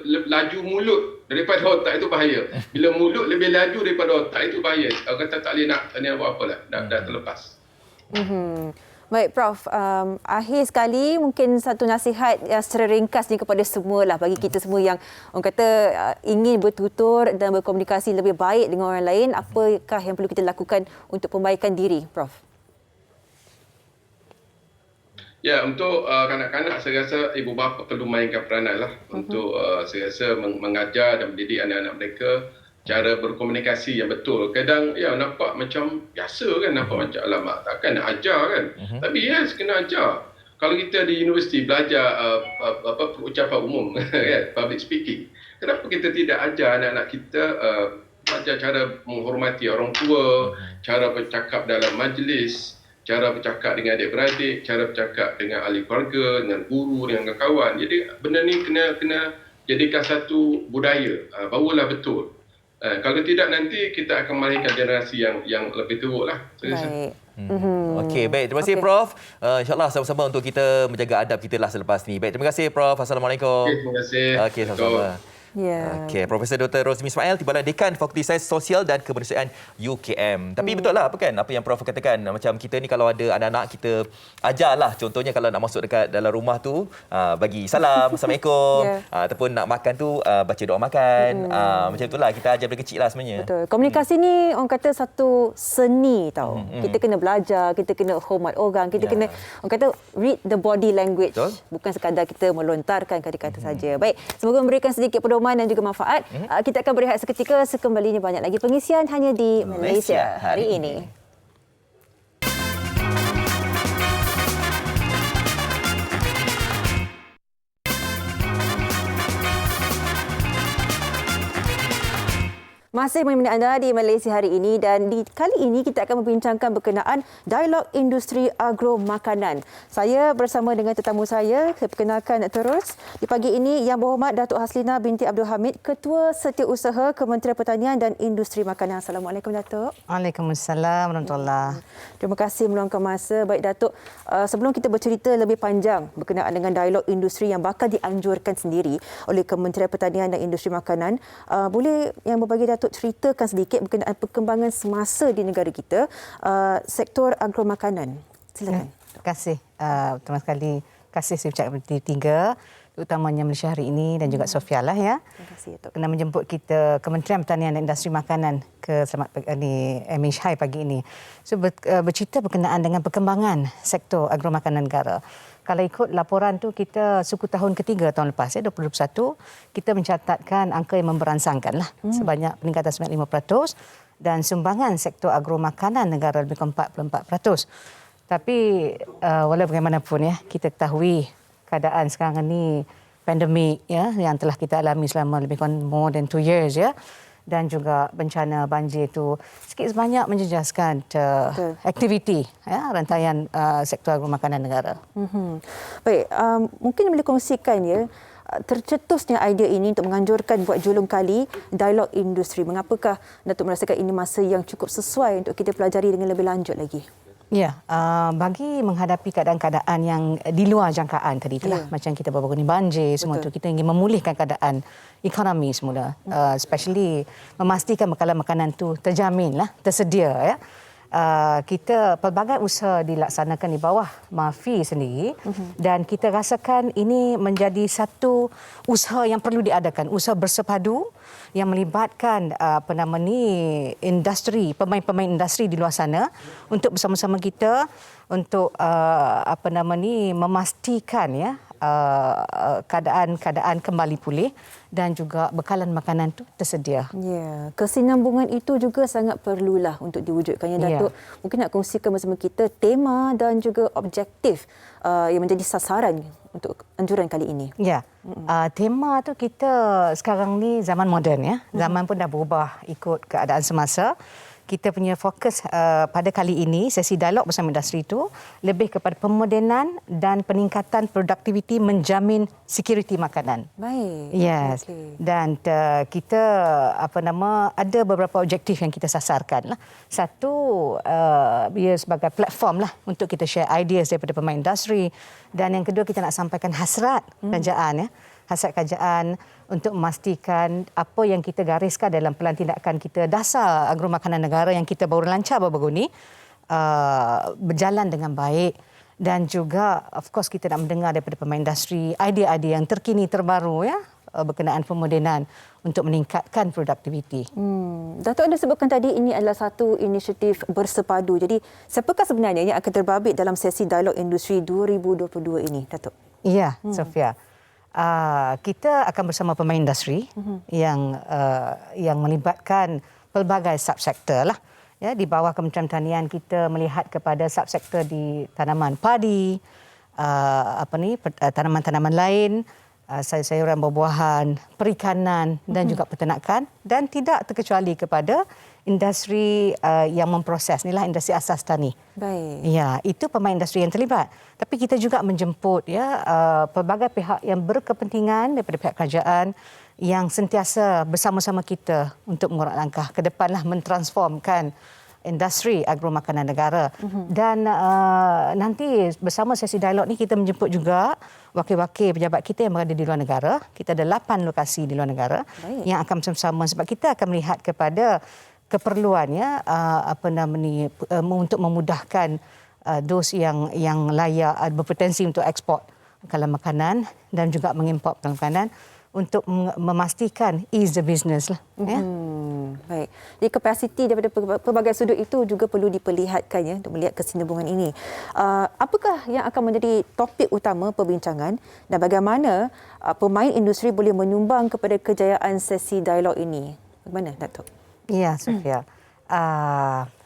laju mulut daripada otak itu bahaya. Bila mulut lebih laju daripada otak itu bahaya. Orang kata tak boleh nak buat apa lah. Dah terlepas. Baik Prof, akhir sekali mungkin satu nasihat secara ringkas ni kepada semua lah, bagi kita semua yang orang kata ingin bertutur dan berkomunikasi lebih baik dengan orang lain. Apakah yang perlu kita lakukan untuk perbaikan diri, Prof? Ya, untuk kanak-kanak saya rasa ibu bapa perlu mainkan peranan lah untuk saya rasa mengajar dan mendidik anak-anak mereka cara berkomunikasi yang betul. Kadang ya nampak macam biasa kan, nampak macam alamak takkan nak ajar kan. Tapi yes, kena ajar. Kalau kita di universiti belajar perucapan umum kan, public speaking. Kenapa kita tidak ajar anak-anak kita belajar cara menghormati orang tua, cara bercakap dalam majlis, cara bercakap dengan adik-beradik, cara bercakap dengan ahli keluarga, dengan guru, dengan kawan. Jadi benda ni kena jadikan satu budaya, barulah betul. Kalau tidak nanti kita akan melahirkan generasi yang lebih teruk lah. Baik. Okey, baik. Terima kasih Prof. InsyaAllah sama-sama untuk kita menjaga adab kita lah selepas ni. Baik, terima kasih Prof. Assalamualaikum. Okay, terima kasih. Okey, sama-sama. Ya. Okey, Profesor Dr. Rosmi Ismail, Timbalan Dekan Fakulti Sains Sosial dan Kemanusiaan UKM. Tapi betul lah apa yang Prof katakan, macam kita ni kalau ada anak-anak kita ajarlah, contohnya kalau nak masuk dekat dalam rumah tu bagi salam, Assalamualaikum, ataupun nak makan tu baca doa makan. Macam itulah kita ajar dari kecil lah sebenarnya. Betul. Komunikasi ni orang kata satu seni tau. Kita kena belajar, kita kena hormat orang, kita kena orang kata read the body language. Betul. Bukan sekadar kita melontarkan kata-kata saja. Baik, semoga memberikan sedikit pedoman dan juga manfaat. Kita akan berehat seketika, sekembalinya banyak lagi pengisian hanya di Malaysia hari ini. Masih menemani anda di Malaysia hari ini, dan di kali ini kita akan membincangkan berkenaan dialog industri agro makanan. Saya bersama dengan tetamu saya perkenalkan terus di pagi ini Yang Berhormat Datuk Haslina binti Abdul Hamid, Ketua Setiausaha Kementerian Pertanian dan Industri Makanan. Assalamualaikum Datuk. Waalaikumsalam warahmatullahi. Terima kasih meluangkan masa. Baik Datuk, sebelum kita bercerita lebih panjang berkenaan dengan dialog industri yang bakal dianjurkan sendiri oleh Kementerian Pertanian dan Industri Makanan, boleh yang berbagi Datuk ceritakan sedikit berkenaan perkembangan semasa di negara kita sektor agro makanan. Silakan. Terima kasih. Terima kasih saya ucapkan kepada tiga, terutamanya Malaysia hari ini dan juga Sofia lah ya. Terima kasih Datuk. Kena menjemput kita Kementerian Pertanian dan Industri Makanan ke Selamat ni MH High pagi ini. So bercerita berkenaan dengan perkembangan sektor agro makanan negara. Kalau ikut laporan tu kita suku tahun ketiga tahun lepas 2021 kita mencatatkan angka yang memberansangkan lah sebanyak peningkatan 95% dan sumbangan sektor agro makanan negara lebih ke 44%. Tapi walau bagaimanapun ya, kita ketahui keadaan sekarang ni pandemik ya yang telah kita alami selama lebih kurang more than 2 years ya. dan juga bencana banjir itu sikit sebanyak menjejaskan aktiviti rantaian sektor agromakanan negara. Baik, mungkin boleh kongsikan ya tercetusnya idea ini untuk menganjurkan buat julung kali dialog industri. Mengapakah Datuk merasakan ini masa yang cukup sesuai untuk kita pelajari dengan lebih lanjut lagi? Ya, bagi menghadapi keadaan-keadaan yang di luar jangkaan tadi itulah macam kita baru ni banjir semua tu, kita ingin memulihkan keadaan ekonomi semula, especially memastikan bekalan makanan tu terjamin lah, tersedia ya. Kita pelbagai usaha dilaksanakan di bawah MAFI sendiri dan kita rasakan ini menjadi satu usaha yang perlu diadakan, usaha bersepadu yang melibatkan industri, pemain-pemain industri di luar sana untuk bersama-sama kita untuk memastikan ya keadaan kembali pulih dan juga bekalan makanan itu tersedia. Ya, kesinambungan itu juga sangat perlulah untuk diwujudkan. Ya, Datuk, mungkin nak kongsikan bersama kita tema dan juga objektif yang menjadi sasaran untuk anjuran kali ini. Ya, tema tu kita sekarang ni zaman moden ya. Zaman pun dah berubah ikut keadaan semasa. Kita punya fokus pada kali ini, sesi dialog bersama industri itu lebih kepada pemodenan dan peningkatan produktiviti menjamin security makanan. Baik. Yes. Okay. Dan kita ada beberapa objektif yang kita sasarkan lah. Satu, ia sebagai platform lah untuk kita share ideas daripada pemain industri, dan yang kedua kita nak sampaikan hasrat kerajaan ya. Hasrat kerajaan untuk memastikan apa yang kita gariskan dalam pelan tindakan kita dasar agromakanan negara yang kita baru lancar baru-baru ni berjalan dengan baik, dan juga of course kita nak mendengar daripada pemain industri idea-idea yang terkini terbaru ya berkenaan pemodenan untuk meningkatkan produktiviti. Datuk Anda sebutkan tadi ini adalah satu inisiatif bersepadu. Jadi siapakah sebenarnya yang akan terbabit dalam sesi dialog industri 2022 ini, Datuk? Ya, Sofia. Kita akan bersama pemain industri yang melibatkan pelbagai subsektor lah. Ya, di bawah Kementerian Pertanian kita melihat kepada subsektor di tanaman padi, tanaman-tanaman lain, sayur-sayuran, buah-buahan, perikanan dan juga peternakan, dan tidak terkecuali kepada industri yang memproses. Inilah industri asas tani. Baik. Ya, itu pemain industri yang terlibat. Tapi kita juga menjemput pelbagai pihak yang berkepentingan daripada pihak kerajaan yang sentiasa bersama-sama kita untuk mengurat langkah ke depanlah mentransformkan industri agromakanan negara. Dan nanti bersama sesi dialog ni kita menjemput juga wakil-wakil pejabat kita yang berada di luar negara. Kita ada 8 lokasi di luar negara. Baik. Yang akan bersama-sama, sebab kita akan melihat kepada keperluannya untuk memudahkan dos yang layak berpotensi untuk ekspor bekalan makanan dan juga mengimport bekalan makanan untuk memastikan ease the business lah. Baik. Jadi kapasiti daripada pelbagai sudut itu juga perlu diperlihatkan ya untuk melihat kesinambungan ini. Apakah yang akan menjadi topik utama perbincangan dan bagaimana pemain industri boleh menyumbang kepada kejayaan sesi dialog ini? Bagaimana, Datuk? Ya, Sofia.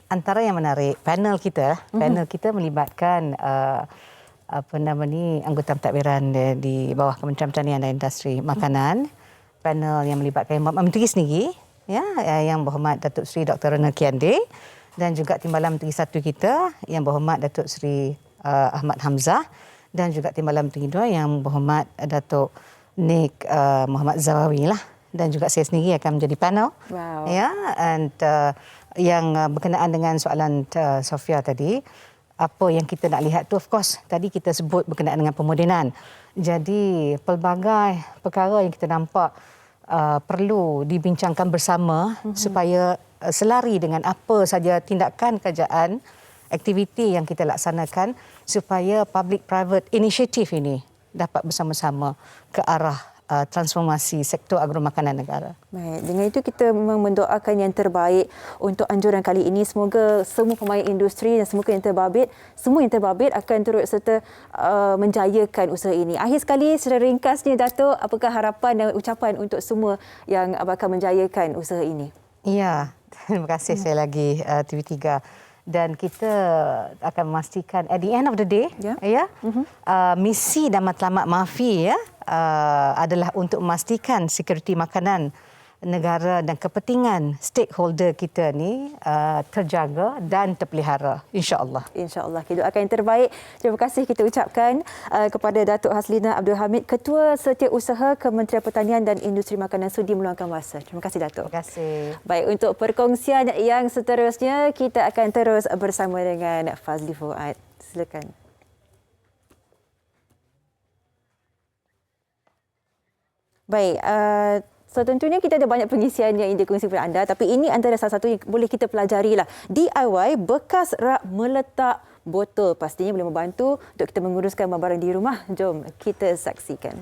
Antara yang menarik, panel kita melibatkan anggota pentadbiran di bawah Kementerian Pertanian dan Industri Makanan. Panel yang melibatkan Menteri sendiri, ya, yang berhormat Datuk Seri Dr. Ronald Kiande, dan juga Timbalan Menteri Satu kita yang berhormat Datuk Seri Ahmad Hamzah, dan juga Timbalan Menteri Kedua yang berhormat Datuk Nik Muhammad Zawawi lah. Dan juga saya sendiri akan menjadi panel. Wow. Ya, and yang berkenaan dengan soalan Sofia tadi, apa yang kita nak lihat tu, of course tadi kita sebut berkenaan dengan pemodenan. Jadi pelbagai perkara yang kita nampak perlu dibincangkan bersama supaya selari dengan apa saja tindakan kerajaan, aktiviti yang kita laksanakan supaya public-private initiative ini dapat bersama-sama ke arah transformasi sektor agromakanan negara. Baik, dengan itu kita memang mendoakan yang terbaik untuk anjuran kali ini. Semoga semua pemain industri dan semua yang terbabit akan turut serta menjayakan usaha ini. Akhir sekali, secara ringkasnya Datuk, apakah harapan dan ucapan untuk semua yang bakal menjayakan usaha ini? Ya, terima kasih sekali lagi TV3. Dan kita akan memastikan at the end of the day, misi dan matlamat MAFI adalah untuk memastikan security makanan negara dan kepentingan stakeholder kita ni terjaga dan terpelihara, insya-Allah. InsyaAllah. Kita doakan yang terbaik. Terima kasih kita ucapkan kepada Datuk Haslina Abdul Hamid, Ketua Setiausaha Kementerian Pertanian dan Industri Makanan, sudi meluangkan masa. Terima kasih Datuk. Terima kasih. Baik, untuk perkongsian yang seterusnya kita akan terus bersama dengan Fazli Fuad. Silakan. Baik, so tentunya kita ada banyak pengisian yang ingin dikongsi kepada anda, tapi ini antara salah satu yang boleh kita pelajari lah. DIY bekas rak meletak botol pastinya boleh membantu untuk kita menguruskan barang di rumah. Jom kita saksikan.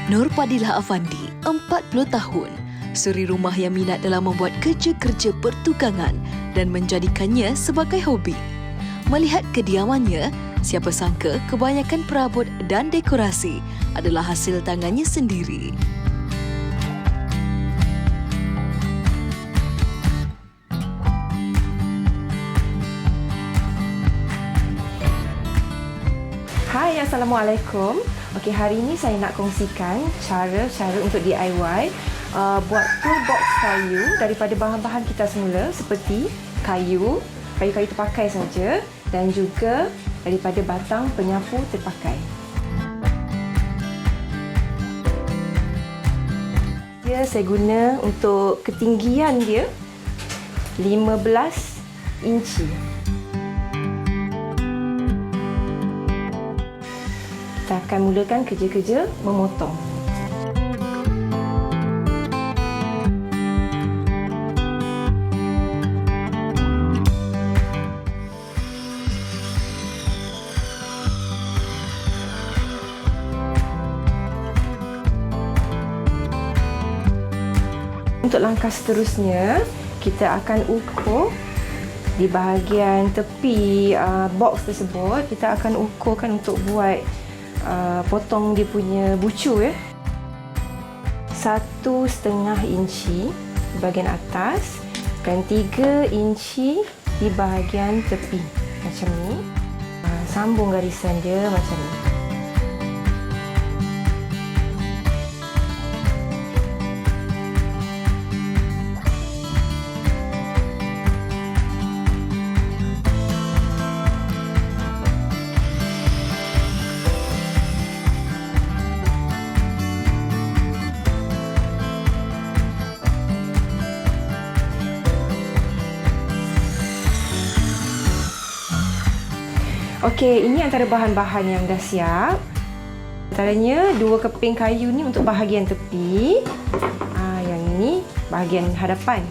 Nur Padilah Afandi, 40 tahun. Suri rumah yang minat dalam membuat kerja-kerja pertukangan dan menjadikannya sebagai hobi. Melihat kediamannya, siapa sangka kebanyakan perabot dan dekorasi adalah hasil tangannya sendiri. Hai, Assalamualaikum. Okey, hari ini saya nak kongsikan cara-cara untuk DIY buat toolbox kayu daripada bahan-bahan kita semula seperti kayu terpakai saja dan juga daripada batang penyapu terpakai. Saya guna untuk ketinggian dia 15 inci. Kita akan mulakan kerja-kerja memotong. Untuk langkah seterusnya, kita akan ukur di bahagian tepi box tersebut. Kita akan ukurkan untuk buat potong dia punya bucu ya. 1,5 inci di bahagian atas dan 3 inci di bahagian tepi. Macam ni. Sambung garisan dia macam ni. Okey, ini antara bahan-bahan yang dah siap. Antaranya 2 keping kayu ni untuk bahagian tepi. Yang ini bahagian hadapan.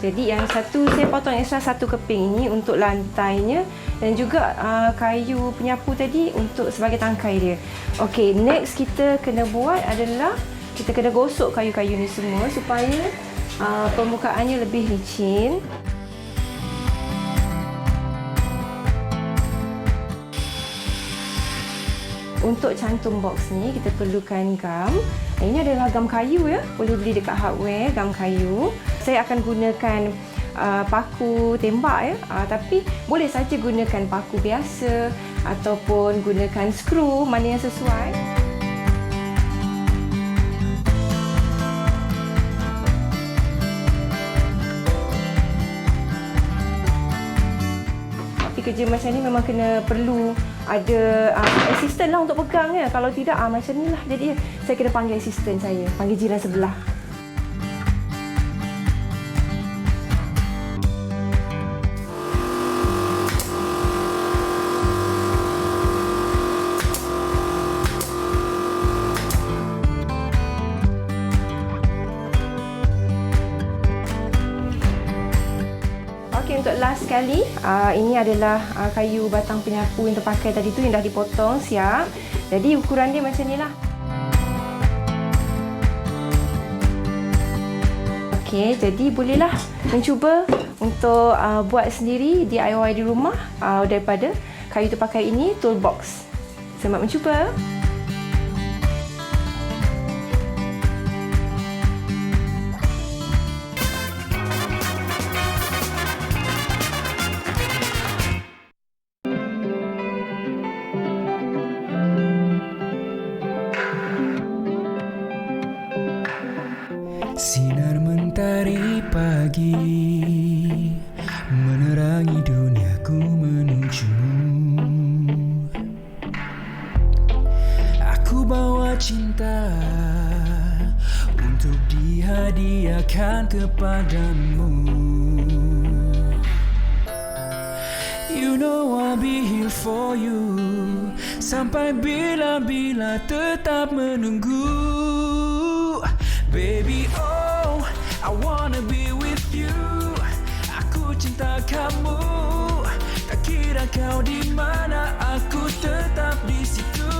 Jadi yang satu saya potong extra 1 keping ini untuk lantainya dan juga kayu penyapu tadi untuk sebagai tangkai dia. Okey, next kita kena buat adalah kita kena gosok kayu-kayu ni semua supaya permukaannya lebih licin. Untuk cantum box ni kita perlukan gam. Ini adalah gam kayu ya. Boleh beli dekat hardware, gam kayu. Saya akan gunakan paku tembak ya. Tapi boleh saja gunakan paku biasa ataupun gunakan skru, mana yang sesuai. Kerja macam ni memang perlu ada asisten lah untuk pegang ya. Kalau tidak macam ni lah. Jadi saya kena panggil asisten saya, panggil jiran sebelah. Untuk last sekali, ini adalah kayu batang penyapu yang terpakai tadi tu yang dah dipotong siap. Jadi ukuran dia macam ni lah. Okey, jadi bolehlah mencuba untuk buat sendiri DIY di rumah daripada kayu terpakai ini, toolbox. Selamat mencuba. Sinar mentari pagi menerangi duniaku menujumu. Aku bawa cinta untuk dihadiahkan kepadamu. You know I'll be here for you sampai bila-bila tetap menunggu. Baby, oh, I wanna be with you. Aku cinta kamu. Tak kira kau di mana, aku tetap di situ.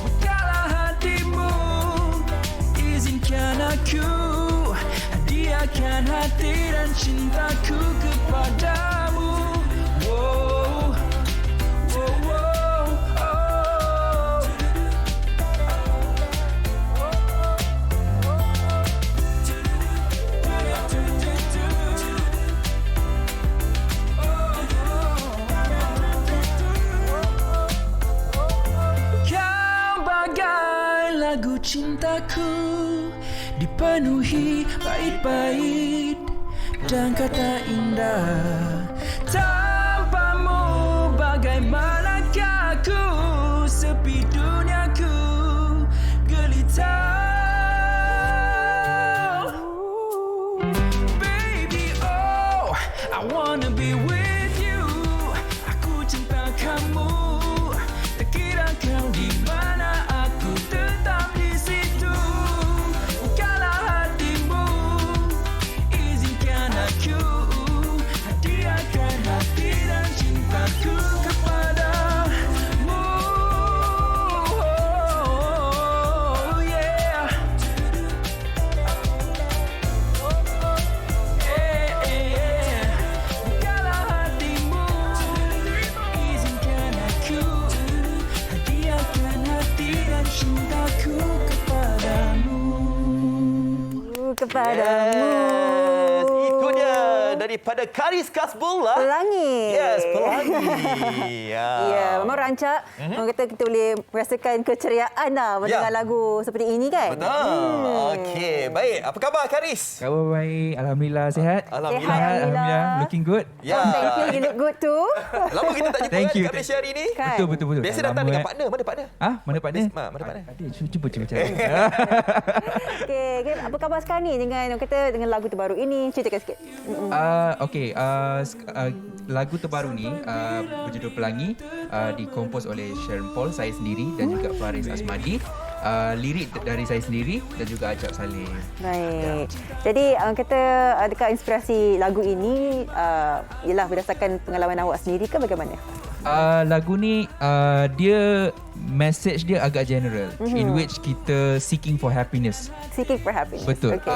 Bukalah hatimu, izinkan aku hadiahkan hati dan cintaku kepadamu. Wow, wow, wow, oh. Kau bagai lagu cintaku, dipenuhi bait-bait dan kata indah. Tanpamu bagaimanakah aku, sepi duniaku gelita. Baby, oh, I wanna be with you. Aku cinta kamu. Tak kira kau di mana, aku tetap di situ. Bukalah hatimu, izinkan aku hadiahkan hati dan cintaku kepadamu. Oh, yeah. Bukalah hatimu, izinkan aku hadiahkan hati dan cintaku kepadamu. Yes, itu dia daripada Karis Kasbullah. Pelangi. Yes, Pelangi. Ya. Ya, memang rancak. Orang kata kita boleh merasakan keceriaan dah mendengar lagu seperti ini kan? Betul. Okey, baik. Apa khabar Karis? Khabar baik, alhamdulillah sihat. Alhamdulillah. Alhamdulillah, looking good. Ya. Thank you, you look good too. Lama kita tak jumpa Thank kan you. kat Malaysia hari ni? Kan? Betul. Biasa datang dengan partner. Mana partner? Mana partner? Mana partner? Ada, cuba cari. Okey, apa khabar sekarang ni dengan orang kata dengan lagu terbaru ini? Ceritakan sikit. Lagu terbaru ni berjudul Pelangi, dikompos oleh Sharon Paul, saya sendiri dan juga Faris Asmadi. Lirik dari saya sendiri dan juga Ajab Saleh. Baik. Jadi kata adakah inspirasi lagu ini ialah berdasarkan pengalaman awak sendiri ke bagaimana? Lagu ni dia message dia agak general, in which kita seeking for happiness. Seeking for happiness. Betul. Okay.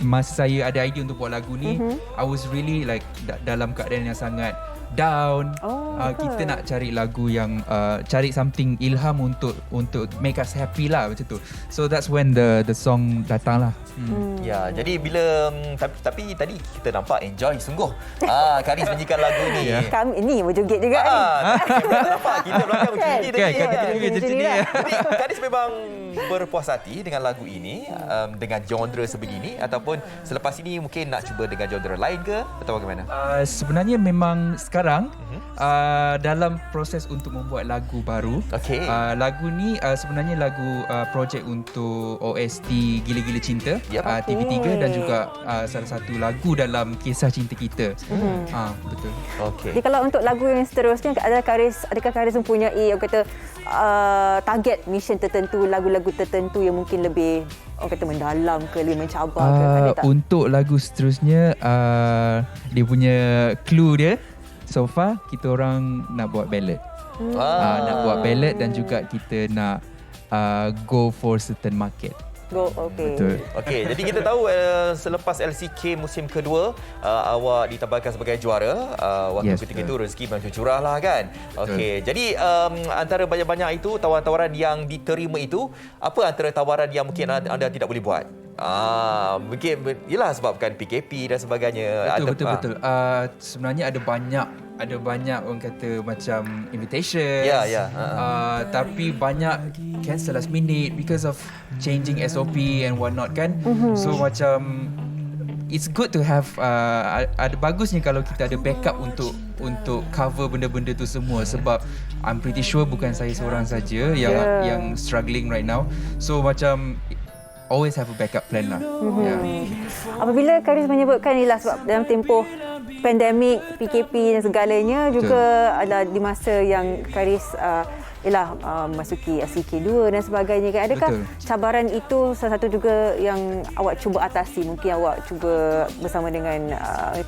Masa saya ada idea untuk buat lagu ni, I was really like dalam keadaan yang sangat down. Kita nak cari lagu yang cari something ilham untuk make us happy lah, macam tu. So that's when the song datang lah. Ya, jadi bila tapi tadi kita nampak enjoy sungguh. Karis menyanyikan lagu ni. Kami ini berjoget juga ni. Nampak kita belakang macam ni tadi. Jadi Karis memang berpuas hati dengan lagu ini, dengan genre sebegini, ataupun selepas ini mungkin nak cuba dengan genre lain ke atau bagaimana? Sebenarnya memang sekarang dalam proses untuk membuat lagu baru. Lagu ni sebenarnya lagu projek untuk OST Gila-Gila Cinta, TV3 dan juga salah satu lagu dalam kisah cinta kita. Betul. Jadi kalau untuk lagu yang seterusnya, adakah Karis mempunyai orang kata target mission tertentu, lagu-lagu tertentu yang mungkin lebih orang kata mendalam ke, lebih mencabar ke? Ada tak? Untuk lagu seterusnya, dia punya clue dia so far kita orang nak buat ballad. Nak buat ballad dan juga kita nak go for certain market. Betul. Okey, jadi kita tahu selepas LCK musim kedua awak ditampilkan sebagai juara. Waktu ketika itu rezeki macam curah lah kan. Okey, jadi antara banyak-banyak itu tawaran-tawaran yang diterima itu, apa antara tawaran yang mungkin anda tidak boleh buat? Mungkin ialah sebabkan PKP dan sebagainya. Betul. Sebenarnya ada banyak ada banyak orang kata macam invitation. Tapi banyak cancel last minute because of changing SOP and whatnot kan. So macam it's good to have ada bagusnya kalau kita ada backup untuk cover benda-benda tu semua, sebab I'm pretty sure bukan saya seorang saja yang struggling right now. So macam always have a backup plan lah. Apabila Karis menyebutkan ni lah, sebab dalam tempoh pandemik, PKP dan segalanya juga adalah di masa yang Karis masuki SCK2 dan sebagainya kan. Adakah cabaran itu salah satu juga yang awak cuba atasi? Mungkin awak cuba bersama dengan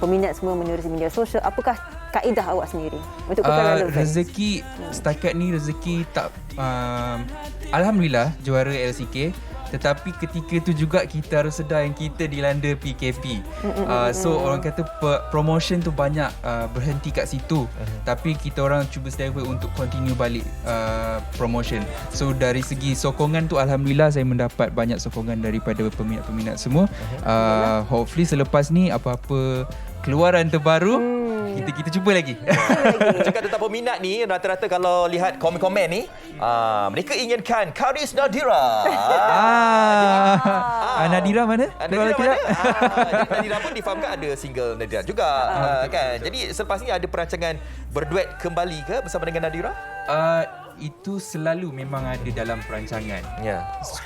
peminat semua menerusi media sosial. Apakah kaedah awak sendiri untuk kekal relevan? Rezeki setakat ni rezeki tak alhamdulillah juara LCK. Tetapi ketika tu juga kita harus sedar yang kita dilanda PKP. So orang kata promotion tu banyak berhenti kat situ. Tapi kita orang cuba sedia untuk continue balik promotion. So dari segi sokongan tu alhamdulillah saya mendapat banyak sokongan daripada peminat-peminat semua. Hopefully selepas ni apa-apa keluaran terbaru kita cuba lagi. Cakap tentang peminat ni, rata-rata kalau lihat komen-komen ni, mereka inginkan Karis Nadira. Nadira mana? Nadira mana? Nadira pun difahamkan ada single Nadira juga. Kan? Jadi selepas ni ada perancangan berduet kembali ke bersama dengan Nadira? Itu selalu memang ada dalam perancangan.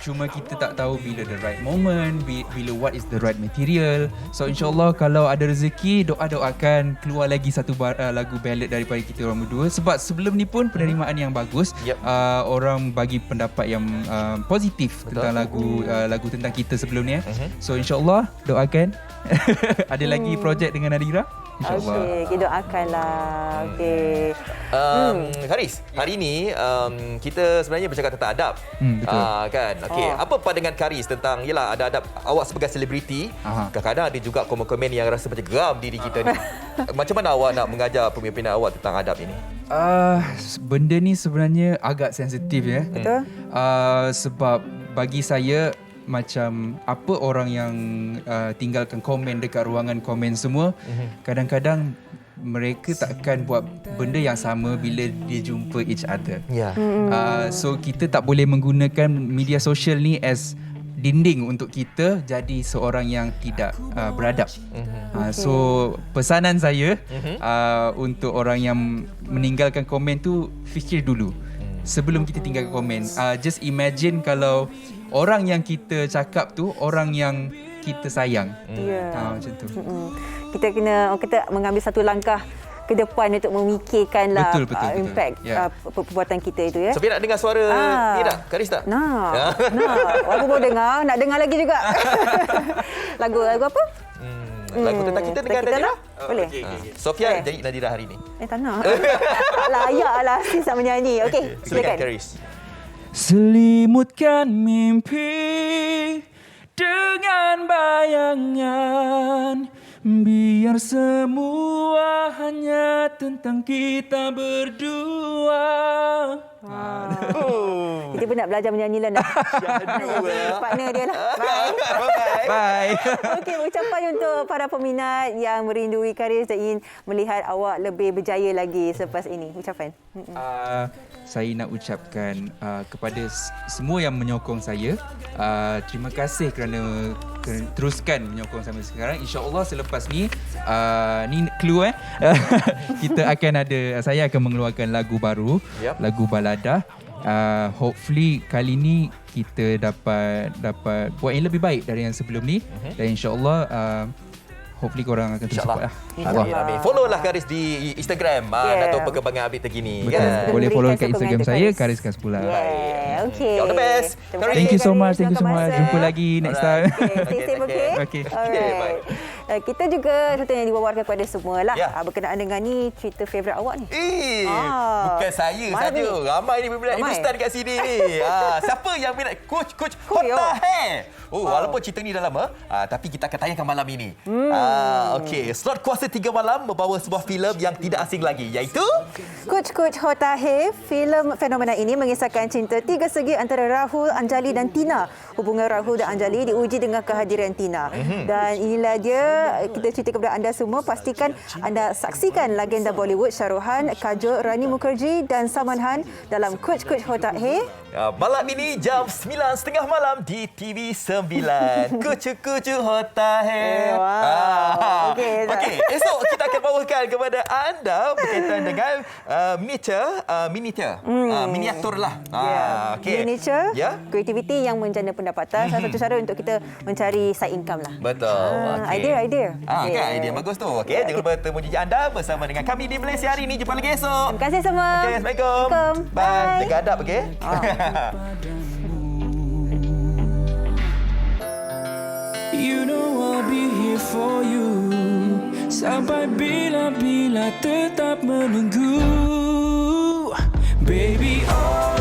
Cuma kita tak tahu bila the right moment, bila what is the right material. So insyaAllah kalau ada rezeki, doakan keluar lagi satu lagu ballad daripada kita orang berdua. Sebab sebelum ni pun penerimaan yang bagus. Orang bagi pendapat yang positif tentang lagu tentang kita sebelum ni. So insyaAllah doakan ada lagi projek dengan Nadira. Okey, kita doakanlah. Okey. Karis, hari ni kita sebenarnya bercakap tentang adab. Kan? Okey, apa pandangan Karis tentang ada adab awak sebagai selebriti? Kadang-kadang ada juga komen-komen yang rasa macam geram diri kita ni. Macam mana awak nak mengajar pemimpin awak tentang adab ini? Benda ni sebenarnya agak sensitif ya. Betul. Sebab bagi saya macam apa orang yang tinggalkan komen dekat ruangan komen semua, kadang-kadang mereka takkan buat benda yang sama bila dia jumpa each other. So kita tak boleh menggunakan media sosial ni as dinding untuk kita jadi seorang yang tidak beradab. So pesanan saya untuk orang yang meninggalkan komen tu, fikir dulu sebelum kita tinggalkan komen. Just imagine kalau orang yang kita cakap tu orang yang kita sayang. Macam tu. Kita kena mengambil satu langkah ke depan untuk memikirkanlah impact perbuatan kita itu ya. Sophia nak dengar suara ni tak? Karis tak? Nak. Aku baru dengar, nak dengar lagi juga. Lagu apa? Lagu tentang kita dengan Nadira? Boleh. Sophia jadi Nadira hari ni. Tak nak. Tak layak lah Sisa menyanyi. Okey, silakan Karis. Selimutkan mimpi dengan bayangan, biar semua hanya tentang kita berdua. Kita pun nak belajar menyanyi lah. Partner dia lah. Bye. Okey, ucapan untuk para peminat yang merindui Karis dan ingin melihat awak lebih berjaya lagi selepas ini. Ucapan. Saya nak ucapkan kepada semua yang menyokong saya, terima kasih kerana teruskan menyokong sampai sekarang. InsyaAllah selepas ni clue kita akan saya akan mengeluarkan lagu baru, lagu baladah. Hopefully kali ni kita dapat buat yang lebih baik dari yang sebelum ni. Dan insyaAllah hopefully korang akan tersupport lah. Amin. Follow lah Karis di Instagram. Nak tahu perkembangan update terkini. Boleh follow kat Instagram saya, Karis Kasbullah. Okay. All the best. Thank you so much. Jumpa lagi next time. Stay safe, okay? Alright. Kita juga contohnya diwawarkan kepada semua lah. Berkenaan dengan ni, cerita favourite awak ni. Bukan saya saja. Ramai ni peminat Hindustan kat sini ni. Siapa yang minat Coach Hota Hair? Walaupun cerita ni dah lama, tapi kita akan tayangkan malam ini. Okey, slot kuasa 3 malam membawa sebuah filem yang tidak asing lagi, iaitu Coach Hota Hair. Filem fenomena ini mengisahkan cinta 3 segi antara Rahul, Anjali dan Tina. Hubungan Rahul dan Anjali diuji dengan kehadiran Tina. Dan inilah dia juga kita cerita kepada anda semua, pastikan anda saksikan legenda Bollywood Shah Rukh Khan, Kajol, Rani Mukherjee dan Salman Khan dalam Kuch Kuch Hota Hai. Malam ini jam 9.30 malam di TV9. Kucu Kucu Hota Hai. Wow. Okey, esok kita akan bawakan kepada anda berkaitan dengan miniatur lah. Miniatur, kreativiti yang menjana pendapatan. Salah satu cara untuk kita mencari side income lah. Betul. Idea. Kan idea bagus tu. Okey, jangan lupa temu janji anda bersama dengan kami di Malaysia hari ini. Jumpa lagi esok. Terima kasih semua. Okey, Assalamualaikum. Bye. Jaga adab, okey? You know I'll be here for you sampai bila-bila tetap menunggu, baby. Oh.